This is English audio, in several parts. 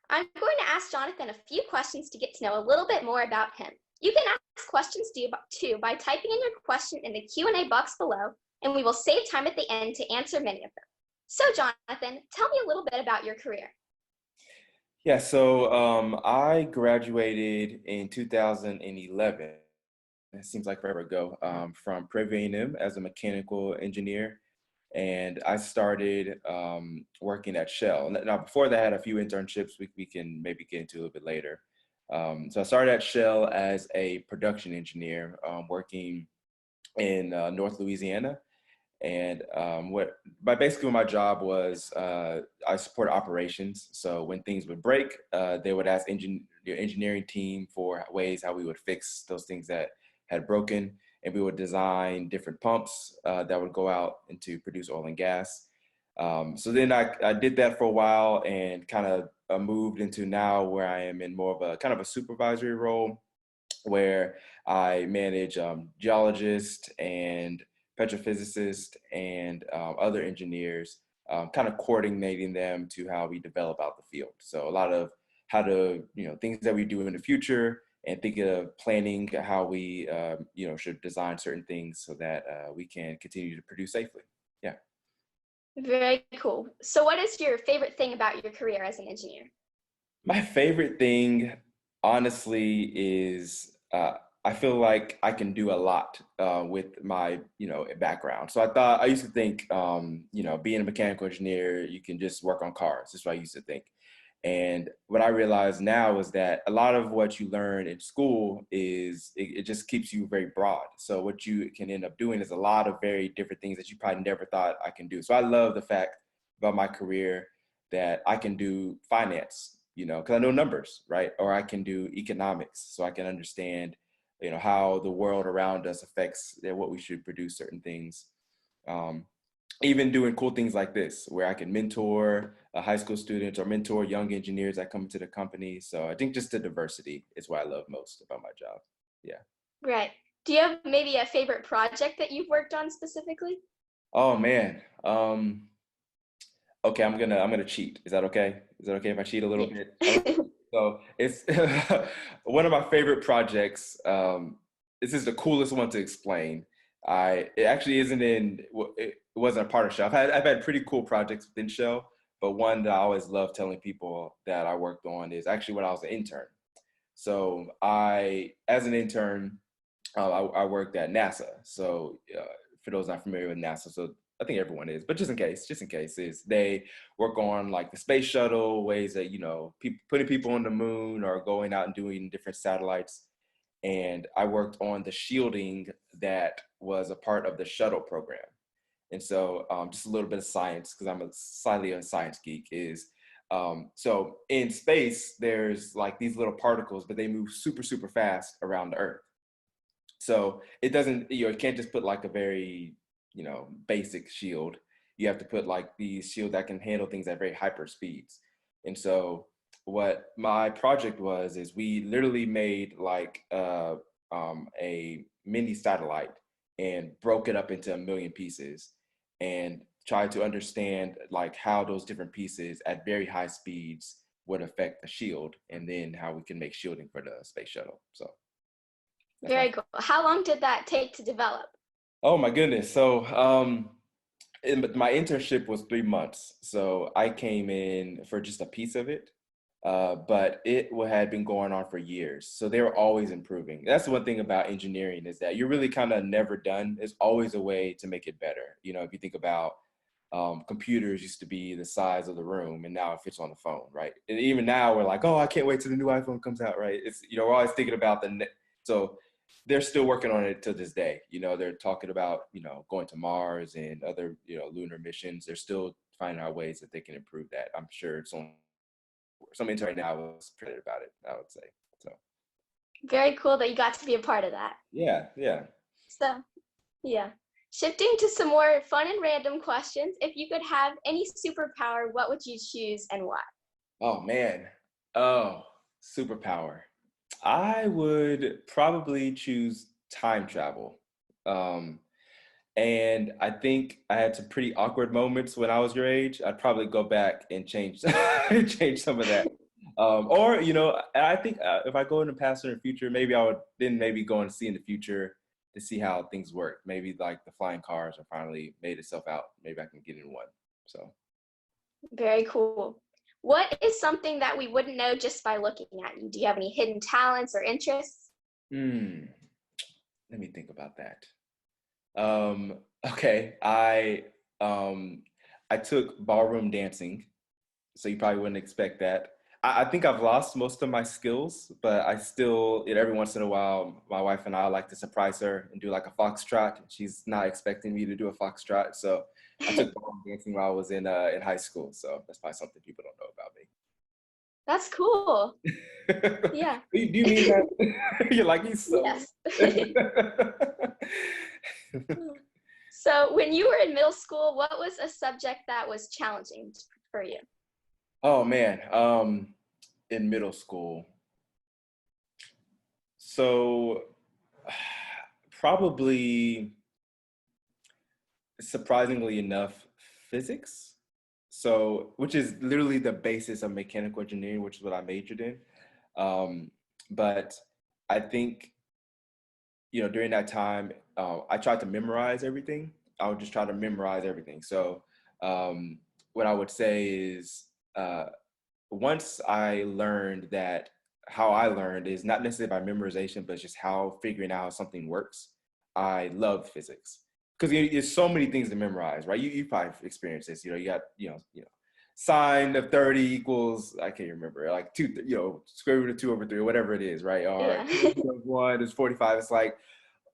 I'm going to ask Jonathan a few questions to get to know a little bit more about him. You can ask questions too by typing in your question in the Q&A box below, and we will save time at the end to answer many of them. So Jonathan, tell me a little bit about your career. Yeah, so I graduated in 2011. It seems like forever ago, from Prevenium as a mechanical engineer. And I started working at Shell. Now, before that, I had a few internships we can maybe get into a little bit later. So I started at Shell as a production engineer, working in North Louisiana. And basically what my job was, I support operations. So when things would break, they would ask your engineering team for ways how we would fix those things that had broken, and we would design different pumps that would go out and to produce oil and gas. So then I did that for a while and kind of moved into now where I am in more of a kind of a supervisory role, where I manage geologists and petrophysicists and other engineers, kind of coordinating them to how we develop out the field. So a lot of how to, things that we do in the future, and thinking of planning how we, should design certain things so that we can continue to produce safely. Yeah. Very cool. So what is your favorite thing about your career as an engineer? My favorite thing, honestly, is I feel like I can do a lot with my, background. So I used to think, being a mechanical engineer, you can just work on cars. That's what I used to think. And what I realize now is that a lot of what you learn in school it just keeps you very broad. So what you can end up doing is a lot of very different things that you probably never thought I can do. So I love the fact about my career that I can do finance, because I know numbers, right? Or I can do economics, so I can understand, how the world around us affects what we should produce certain things. Um, Even doing cool things like this, where I can mentor high school students or mentor young engineers that come into the company. So I think just the diversity is what I love most about my job. Yeah. Right. Do you have maybe a favorite project that you've worked on specifically? Oh man. Okay, I'm gonna cheat. Is that okay? Is that okay if I cheat a little Yeah. bit? So it's one of my favorite projects. This is the coolest one to explain. It actually isn't it wasn't a part of Shell. I've had pretty cool projects within Shell, but one that I always love telling people that I worked on is actually when I was an intern. So as an intern, I worked at NASA. So for those not familiar with NASA, so I think everyone is, but just in case, is they work on like the space shuttle, ways that putting people on the moon or going out and doing different satellites. And I worked on the shielding that was a part of the shuttle program. And so just a little bit of science, because I'm slightly a science geek, is so in space, there's like these little particles, but they move super, super fast around the Earth. So it doesn't, it can't just put like a very, basic shield. You have to put like these shields that can handle things at very hyper speeds. And so what my project was is we literally made like a mini satellite and broke it up into a million pieces and tried to understand like how those different pieces at very high speeds would affect the shield, and then how we can make shielding for the space shuttle. So that's my. Very cool. How long did that take to develop? Oh my goodness. So my internship was 3 months. So I came in for just a piece of it. But it had been going on for years. So they were always improving. That's the one thing about engineering, is that you're really kind of never done. There's always a way to make it better. If you think about computers used to be the size of the room, and now it fits on the phone, right? And even now we're like, oh, I can't wait till the new iPhone comes out, right? It's, we're always thinking about so they're still working on it to this day. They're talking about, going to Mars and other, lunar missions. They're still finding out ways that they can improve that. I'm sure some intern right now was excited about it, I would say. So Very cool that you got to be a part of that. yeah, yeah. So, yeah. Shifting to some more fun and random questions, if you could have any superpower, what would you choose and why? Oh man. Oh, superpower. I would probably choose time travel. Um, and I think I had some pretty awkward moments when I was your age. I'd probably go back and change change some of that. Or, you know, I think if I go into past or in the future, maybe I would then maybe go and see in the future to see how things work. Maybe like the flying cars are finally made itself out. Maybe I can get in one. So. Very cool. What is something that we wouldn't know just by looking at you? Do you have any hidden talents or interests? Let me think about that. Okay, I took ballroom dancing, so you probably wouldn't expect that. I think I've lost most of my skills, but I still, every once in a while, my wife and I like to surprise her and do like a foxtrot. She's not expecting me to do a foxtrot, so I took ballroom dancing while I was in high school. So that's probably something people don't know about me. That's cool. Yeah. Do you mean that? You're like, he's so. Yes. So when you were in middle school, what was a subject that was challenging for you? Oh man, in middle school. So probably surprisingly enough, physics. So, which is literally the basis of mechanical engineering, which is what I majored in. But I think, you know, during that time, I tried to memorize everything. I would just try to memorize everything. So, what I would say is, once I learned that how I learned is not necessarily by memorization, but just how figuring out how something works. I love physics because there's so many things to memorize, right? You probably experienced this. You know, you got sine of 30 equals, I can't remember, like two, square root of 2/3, or whatever it is, right? Or Yeah. 1 is 45. It's like,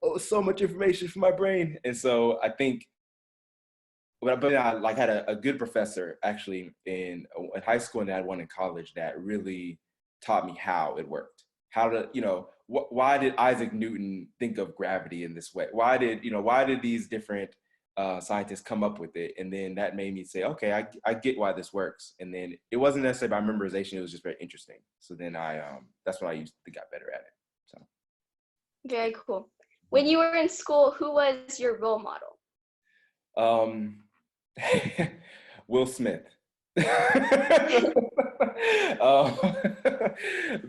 oh, so much information for my brain. And so I think, but I like had a good professor actually in high school, and I had one in college that really taught me how it worked. How to, why did Isaac Newton think of gravity in this way? Why did these different scientists come up with it? And then that made me say, okay, I get why this works. And then it wasn't necessarily by memorization; it was just very interesting. So then that's when I used to get better at it. So Very cool. When you were in school, who was your role model? Will Smith.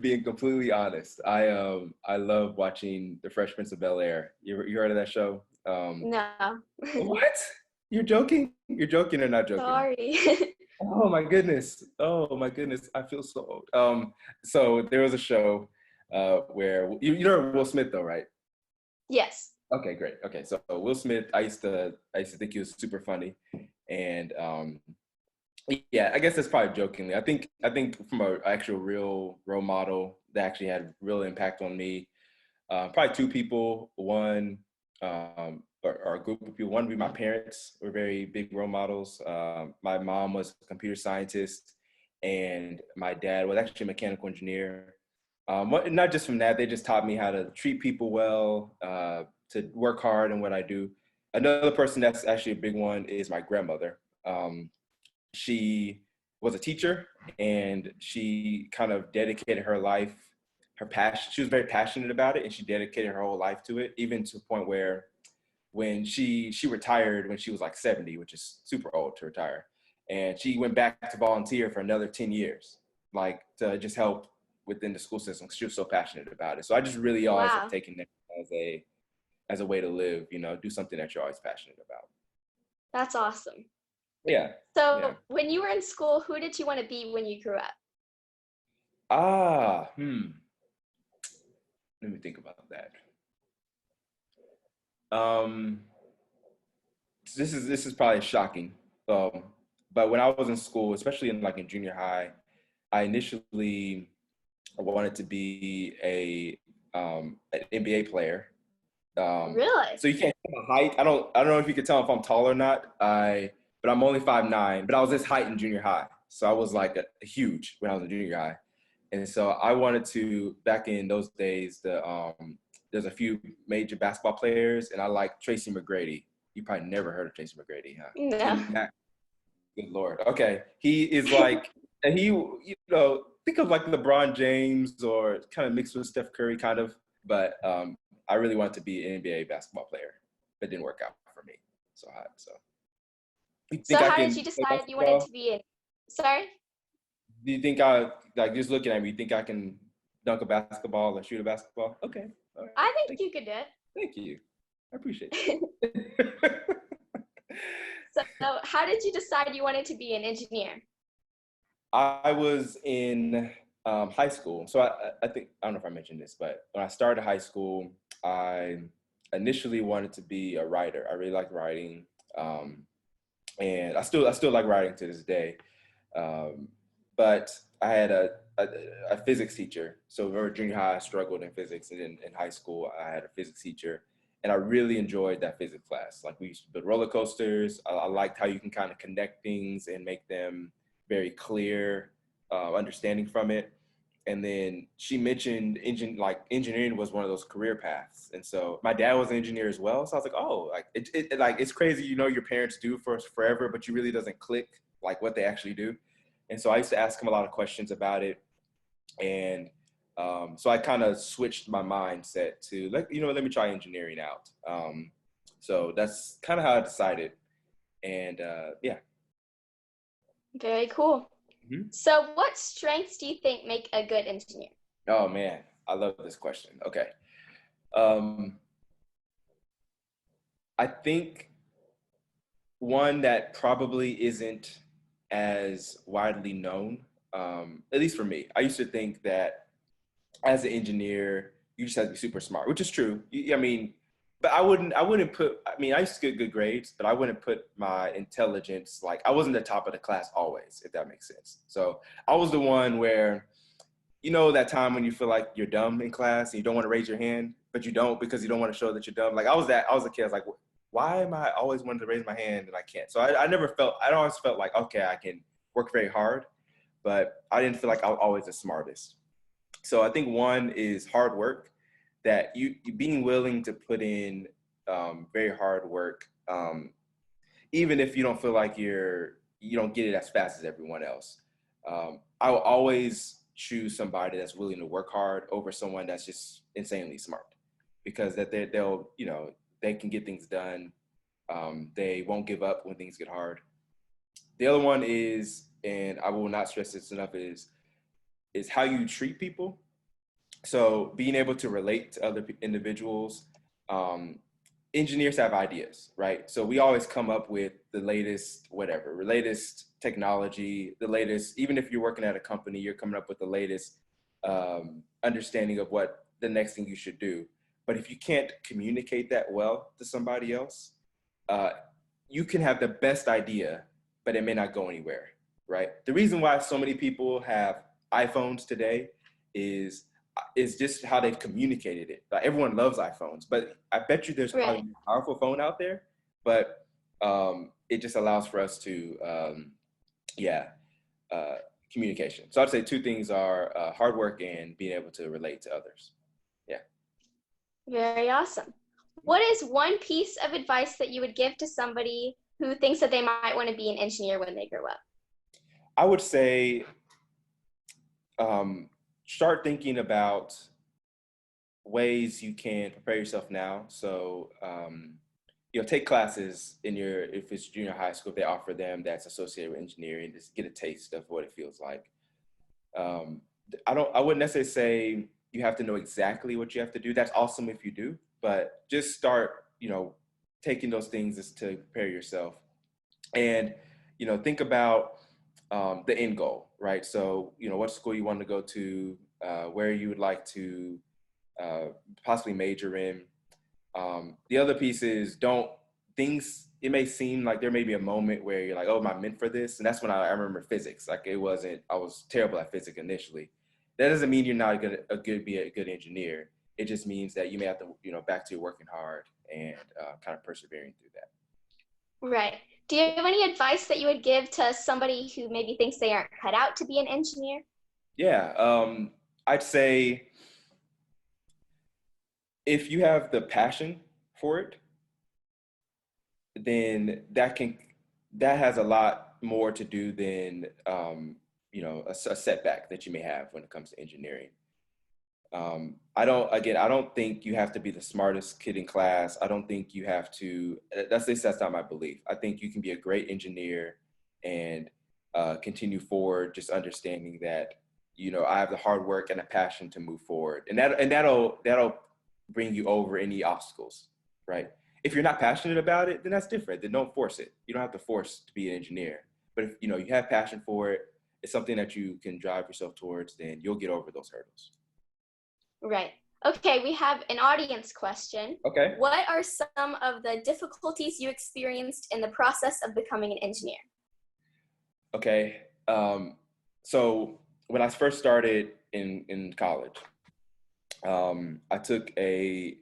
Being completely honest, I love watching The Fresh Prince of Bel-Air. You heard of that show? No. What? You're joking? You're joking or not joking? Sorry. Oh my goodness. Oh my goodness. I feel so old. So there was a show where you know Will Smith though, right? Yes. Okay, great. Okay, so Will Smith, I used to think he was super funny, and yeah, I guess that's probably jokingly. I think from an actual real role model that actually had real impact on me, probably two people. One, or a group of people. One would be my parents were very big role models. My mom was a computer scientist, and my dad was actually a mechanical engineer. Not just from that, they just taught me how to treat people well, to work hard in what I do. Another person that's actually a big one is my grandmother. She was a teacher, and she kind of dedicated her life, her passion. She was very passionate about it, and she dedicated her whole life to it, even to the point where when she retired when she was like 70, which is super old to retire. And she went back to volunteer for another 10 years, like to just help within the school system. She was so passionate about it. So I just really always have Wow. taken that as a way to live, do something that you're always passionate about. That's awesome. Yeah. So Yeah. when you were in school, who did you want to be when you grew up? Let me think about that. Um, this is probably shocking. But when I was in school, especially in junior high, I initially wanted to be an NBA player. Really? So you can't tell my height. I don't know if you could tell if I'm tall or not. But I'm only 5'9", but I was this height in junior high. So I was like a huge when I was in junior high. And so I wanted to, back in those days, there's a few major basketball players, and I like Tracy McGrady. You probably never heard of Tracy McGrady, huh? No. Good Lord. Okay. He is like, and think of like LeBron James or kind of mixed with Steph Curry kind of, but I really wanted to be an NBA basketball player, but it didn't work out for me. So hot. So you So think I how did can you play decide you wanted basketball? to be in? Sorry? Do you think I, like, just looking at me, you think I can dunk a basketball or shoot a basketball? Okay. All right. I think you could do Thank you. I appreciate it. that. So how did you decide you wanted to be an engineer? I was in high school. So I think, I don't know if I mentioned this, but when I started high school, I initially wanted to be a writer. I really liked writing. And I still like writing to this day. Um, but I had a physics teacher. So remember junior high, I struggled in physics, and in high school, I had a physics teacher, and I really enjoyed that physics class. Like we used to build roller coasters. I liked how you can kind of connect things and make them very clear, understanding from it. And then she mentioned engineering was one of those career paths. And so my dad was an engineer as well. So I was like, oh, like like it's crazy, your parents do for us forever, but you really doesn't click like what they actually do. And so I used to ask him a lot of questions about it. And so I kind of switched my mindset to let me try engineering out. So that's kind of how I decided. And yeah. Very cool. Mhm. So what strengths do you think make a good engineer? Oh man, I love this question. Okay. Um, I think one that probably isn't as widely known, at least for me. I used to think that as an engineer, you just have to be super smart, which is true. I mean, but I wouldn't put, I mean, I used to get good grades, but I wouldn't put my intelligence, like I wasn't the top of the class always, if that makes sense. So I was the one where, that time when you feel like you're dumb in class and you don't want to raise your hand, but you don't because you don't want to show that you're dumb. Like I was a kid. I was like, why am I always wanting to raise my hand and I can't? So I always felt like, okay, I can work very hard, but I didn't feel like I was always the smartest. So I think one is hard work, that you being willing to put in very hard work, even if you don't feel like you don't get it as fast as everyone else. I will always choose somebody that's willing to work hard over someone that's just insanely smart, because that they'll they can get things done. They won't give up when things get hard. The other one is, and I will not stress this enough, is how you treat people. So being able to relate to other individuals. Engineers have ideas, right? So we always come up with the latest, whatever, the latest technology, the latest, even if you're working at a company, you're coming up with the latest understanding of what the next thing you should do. But if you can't communicate that well to somebody else, uh, you can have the best idea, but it may not go anywhere, right? The reason why so many people have iPhones today is just how they've communicated it. Like everyone loves iPhones, but I bet you there's probably Right. a powerful phone out there, but it just allows for us to, yeah, uh, communication. So I'd say two things are hard work and being able to relate to others. Yeah. Very awesome. What is one piece of advice that you would give to somebody who thinks that they might want to be an engineer when they grow up? I would say start thinking about ways you can prepare yourself now. So, take classes if it's junior high school, if they offer them that's associated with engineering, just get a taste of what it feels like. Um, I wouldn't necessarily say you have to know exactly what you have to do. That's awesome if you do, but just start, taking those things as to prepare yourself. And, think about the end goal, right? So, what school you want to go to, where you would like to uh, possibly major in. The other piece is it may seem like there may be a moment where you're like, oh, am I meant for this? And that's when I remember physics. Like I was terrible at physics initially. That doesn't mean you're not be a good engineer. It just means that you may have to, back to working hard and kind of persevering through that. Right. Do you have any advice that you would give to somebody who maybe thinks they aren't cut out to be an engineer? Yeah, I'd say if you have the passion for it, then that has a lot more to do than a setback that you may have when it comes to engineering. I don't think you have to be the smartest kid in class. I don't think you have to. That's not my belief. I think you can be a great engineer and continue forward, just understanding that, I have the hard work and a passion to move forward. And that'll bring you over any obstacles, right? If you're not passionate about it, then that's different. Then don't force it. You don't have to force to be an engineer. But if you have passion for it, it's something that you can drive yourself towards, then you'll get over those hurdles. Right. Okay, we have an audience question. Okay. What are some of the difficulties you experienced in the process of becoming an engineer? Okay. So when I first started in college, I took an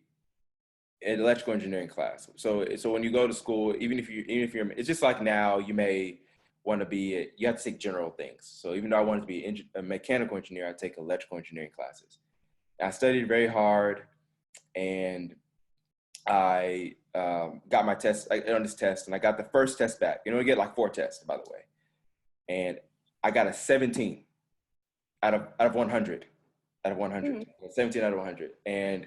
electrical engineering class. So when you go to school, even if you're, it's just like now you may want to be, you have to take general things. So even though I wanted to be a mechanical engineer, I take electrical engineering classes. I studied very hard, and I got my test on this test, and I got the first test back. We get like 4 tests, by the way, and I got a 17 out of 100, 17 out of 100, and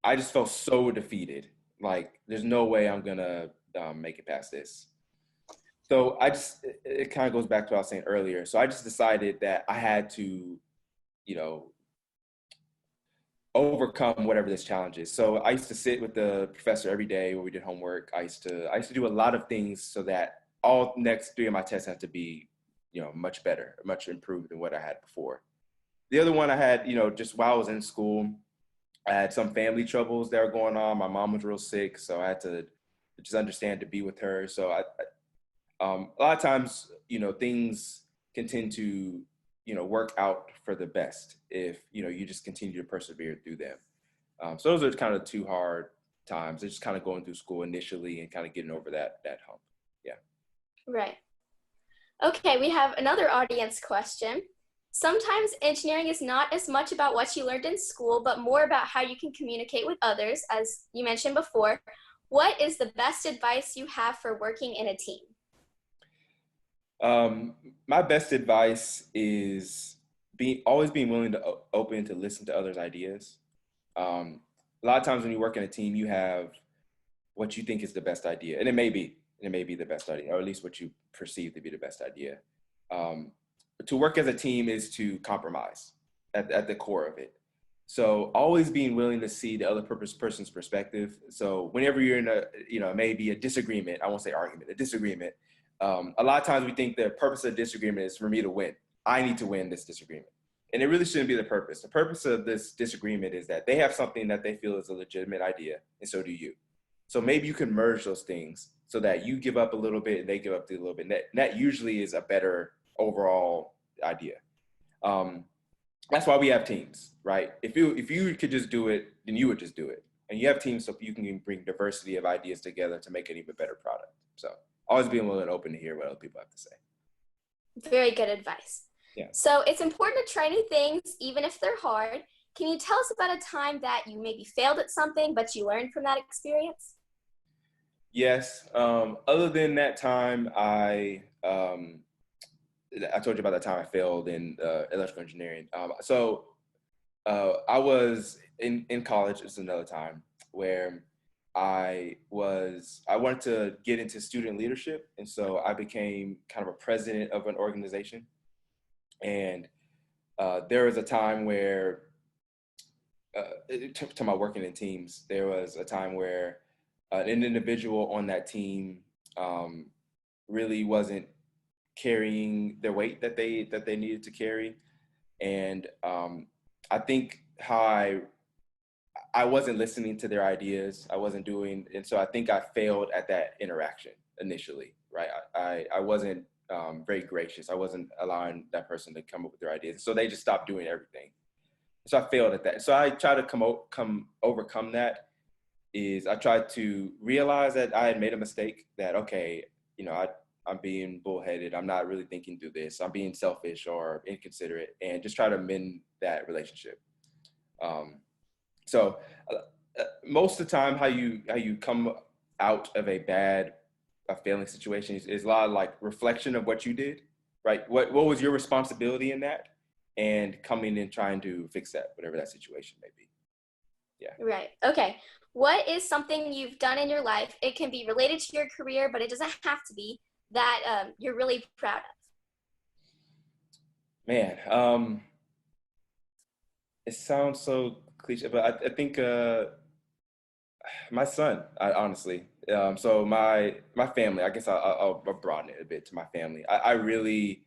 I just felt so defeated. Like, there's no way I'm gonna make it past this. So it kind of goes back to what I was saying earlier. So I just decided that I had to, overcome whatever this challenge is. So I used to sit with the professor every day when we did homework. I used to do a lot of things so that all next 3 of my tests had to be, much better, much improved than what I had before. The other one I had, just while I was in school, I had some family troubles that were going on. My mom was real sick, so I had to just understand to be with her. So a lot of times, things can tend to, work out for the best if, you just continue to persevere through them. So those are kind of 2 hard times. It's just kind of going through school initially and kind of getting over that hump. Yeah. Right. Okay, we have another audience question. Sometimes engineering is not as much about what you learned in school, but more about how you can communicate with others, as you mentioned before. What is the best advice you have for working in a team? My best advice is always being willing to open to listen to others' ideas. A lot of times when you work in a team, you have what you think is the best idea, and it may be the best idea, or at least what you perceive to be the best idea. To work as a team is to compromise at the core of it. So always being willing to see the other person's perspective. So whenever you're in maybe a disagreement, I won't say argument, a disagreement. A lot of times we think the purpose of disagreement is for me to win. I need to win this disagreement. And it really shouldn't be the purpose. The purpose of this disagreement is that they have something that they feel is a legitimate idea, and so do you. So maybe you can merge those things so that you give up a little bit and they give up a little bit. And that usually is a better overall idea. That's why we have teams, right? If you could just do it, then you would just do it. And you have teams so you can bring diversity of ideas together to make an even better product. So always being willing and open to hear what other people have to say. Very good advice. Yeah. So it's important to try new things, even if they're hard. Can you tell us about a time that you maybe failed at something, but you learned from that experience? Yes. Other than that time, I told you about that time I failed in electrical engineering. I was in college. It's another time where I wanted to get into student leadership, and so I became kind of a president of an organization. And there was a time where, to my working in teams, there was a time where an individual on that team really wasn't carrying their weight that they needed to carry, and I think how I wasn't listening to their ideas. I wasn't doing, and so I think I failed at that interaction initially. Right, I wasn't very gracious. I wasn't allowing that person to come up with their ideas, so they just stopped doing everything. So I failed at that. So I tried to overcome that. I tried to realize that I had made a mistake. That okay, I'm being bullheaded. I'm not really thinking through this. I'm being selfish or inconsiderate, and just try to mend that relationship. So most of the time, how you come out of a failing situation is a lot of like reflection of what you did, right? What was your responsibility in that, and coming and trying to fix that, whatever that situation may be. Yeah. Right. Okay. What is something you've done in your life? It can be related to your career, but it doesn't have to be, that you're really proud of. Man, it sounds so cliche, but I think my son, honestly. So my family. I guess I'll broaden it a bit to my family. I really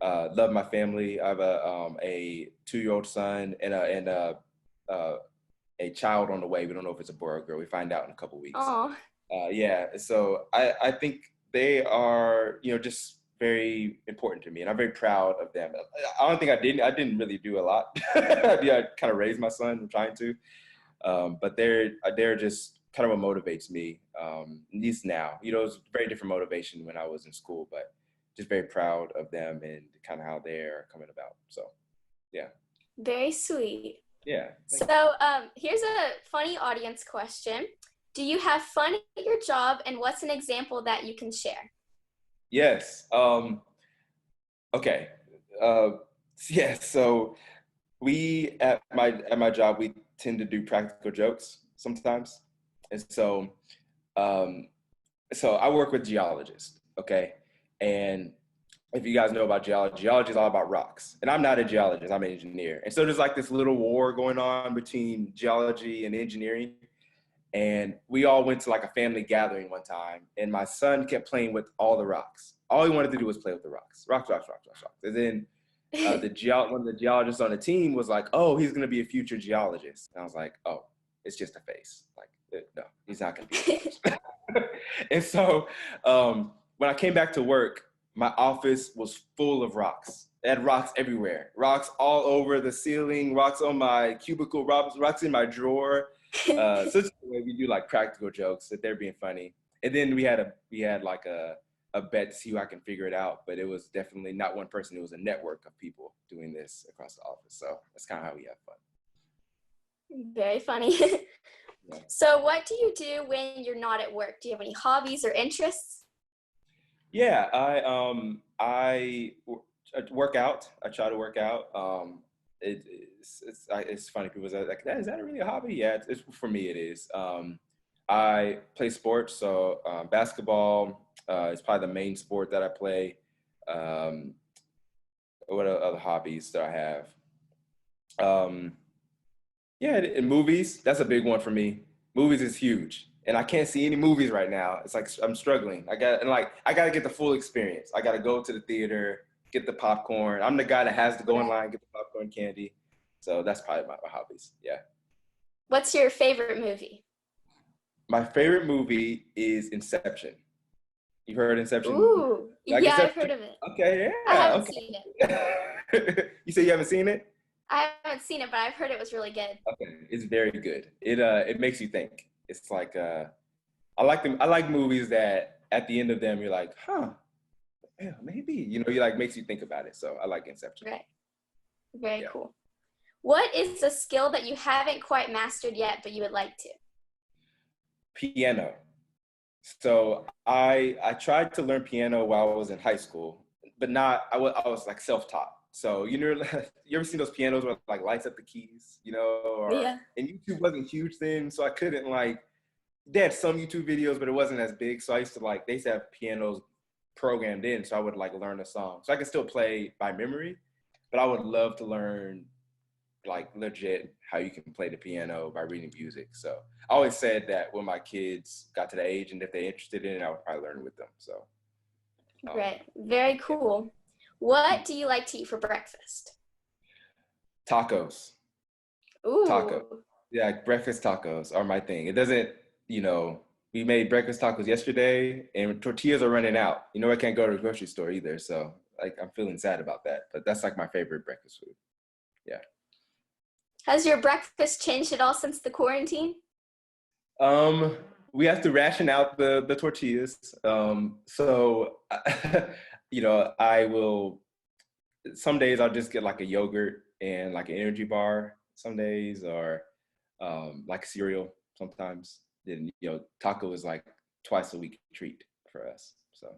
love my family. I have a 2-year-old son uh, a child on the way. We don't know if it's a boy or a girl. We find out in a couple weeks. Oh, Yeah. So I think they are just very important to me, and I'm very proud of them. I don't think I didn't really do a lot. Yeah, I kind of raised my son. I'm trying to. But they're just kind of what motivates me, at least now. It's a very different motivation when I was in school, but just very proud of them and kind of how they're coming about. So, yeah. very sweet. Yeah. Thank you. So, here's a funny audience question. Do you have fun at your job, and what's an example that you can share? Yes. Okay. Uh, yeah. So we at my job we tend to do practical jokes sometimes, and um, so I work with geologists. Okay, and if you guys know about geology is all about rocks. And I'm not a geologist, I'm an engineer. And so there's like this little war going on between geology and engineering. And we all went to like a family gathering one time, and my son kept playing with all the rocks. All he wanted to do was play with the rocks. Rocks, rocks, rocks, rocks, rocks. And then one of the geologists on the team was like, "Oh, he's gonna be a future geologist." And I was like, "Oh, it's just a face. Like, no, he's not gonna be a geologist." And so when I came back to work, my office was full of rocks. It had rocks everywhere, rocks all over the ceiling, rocks on my cubicle, rocks in my drawer. Such a way we do like practical jokes that they're being funny. And then we had like a bet to see who I can figure it out, but it was definitely not one person. It was a network of people doing this across the office. So that's kind of how we have fun. Very funny. Yeah. So, what do you do when you're not at work? Do you have any hobbies or interests? Yeah, I work out. I try to work out. It's funny. People say like, "Is that really a hobby?" Yeah, for me it is. I play sports, so basketball is probably the main sport that I play. Um, what other hobbies do I have? Um, yeah, and movies. That's a big one for me. Movies is huge, and I can't see any movies right now. It's like I'm struggling. I got to get the full experience. I got to go to the theater, get the popcorn. I'm the guy that has to go in Right. line, get the popcorn candy. So that's probably my hobbies. Yeah. What's your favorite movie? My favorite movie is Inception. You heard Inception? Ooh, Like yeah, I've Inception? heard of it. Okay, I yeah, haven't seen it. okay. You say you haven't seen it? I haven't seen it, but I've heard it was really good. Okay, it's very good. It makes you think. It's like I like them. I like movies that at the end of them you're like, huh, yeah, maybe. You like makes you think about it. So I like Inception. Right. Very Yeah. cool. What is a skill that you haven't quite mastered yet, but you would like to? Piano. So I tried to learn piano while I was in high school, but not. I was like self-taught. So you ever seen those pianos where it, like lights up the keys, or Yeah. and YouTube wasn't huge then, so I couldn't like. They had some YouTube videos, but it wasn't as big. So I used to they used to have pianos programmed in, so I would like learn a song. So I can still play by memory, but I would love to learn like legit how you can play the piano by reading music. So I always said that when my kids got to the age and if they're interested in it, I would probably learn with them. So Right. Very cool. What do you like to eat for breakfast? tacos, tacos. Ooh. Yeah, like breakfast tacos are my thing. It doesn't, we made breakfast tacos yesterday and tortillas are running out. I can't go to the grocery store either. So like I'm feeling sad about that. But that's like my favorite breakfast food. Yeah. Has your breakfast changed at all since the quarantine? Um, we have to ration out the tortillas. So I will. Some days I'll just get like a yogurt and like an energy bar. Some days, or like cereal. Sometimes. Then taco is like twice a week treat for us. So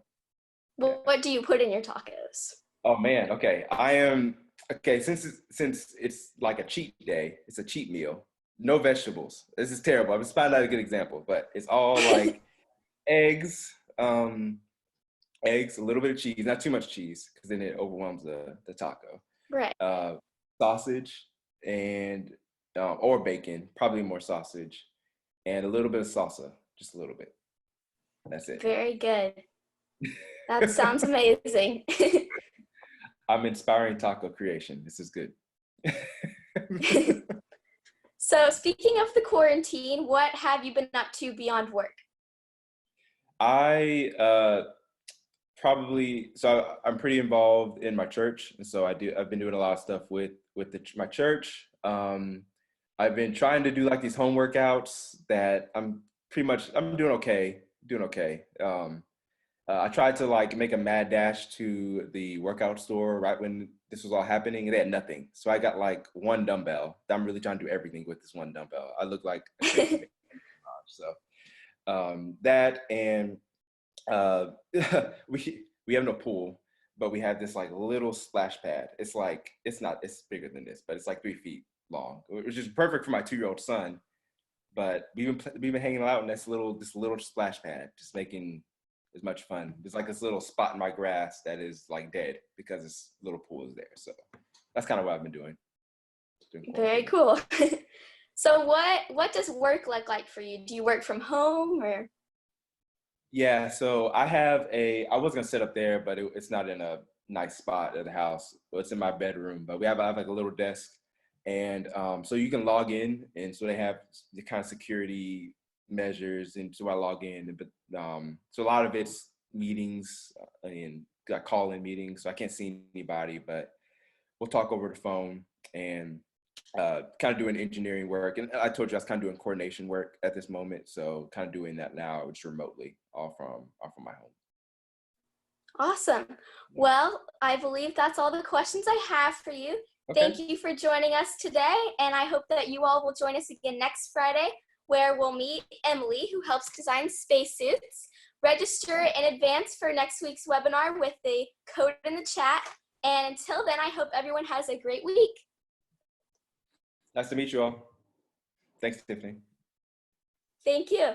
yeah. What do you put in your tacos? Oh man. Okay. I am okay. Since it's like a cheat day, it's a cheat meal. No vegetables. This is terrible. I'm just finding out a good example, but it's all like eggs, eggs, a little bit of cheese, not too much cheese, because then it overwhelms the taco. Right. sausage, and or bacon, probably more sausage, and a little bit of salsa, just a little bit. That's it. Very good. That sounds amazing. I'm inspiring taco creation. This is good. So speaking of the quarantine, what have you been up to beyond work? I probably I'm pretty involved in my church, and so I've been doing a lot of stuff with my church. I've been trying to do like these home workouts that I'm doing okay. I tried to like make a mad dash to the workout store right when this was all happening, and they had nothing. So I got like one dumbbell. I'm really trying to do everything with this one dumbbell. I look like a crazy man. So that and uh, we have no pool, but we have this like little splash pad. It's bigger than this, but it's like 3 feet long, which is perfect for my 2-year-old son. But we've been hanging out in this little splash pad, just making as much fun. There's like this little spot in my grass that is like dead because this little pool is there. So that's kind of what I've been doing. Very cool. So what does work look like for you? Do you work from home or? Yeah, so I was gonna sit up there, but it's not in a nice spot at the house. It's in my bedroom, but I have like a little desk, and so you can log in, and so they have the kind of security measures, and so I log in, but so a lot of it's meetings and got call-in meetings, so I can't see anybody, but we'll talk over the phone and kind of doing engineering work. And I told you I was kind of doing coordination work at this moment. So kind of doing that now just remotely, all from my home. Awesome. Well, I believe that's all the questions I have for you. Okay. Thank you for joining us today, and I hope that you all will join us again next Friday, where we'll meet Emily, who helps design spacesuits. Register in advance for next week's webinar with the code in the chat. And until then, I hope everyone has a great week. Nice to meet you all. Thanks, Tiffany. Thank you.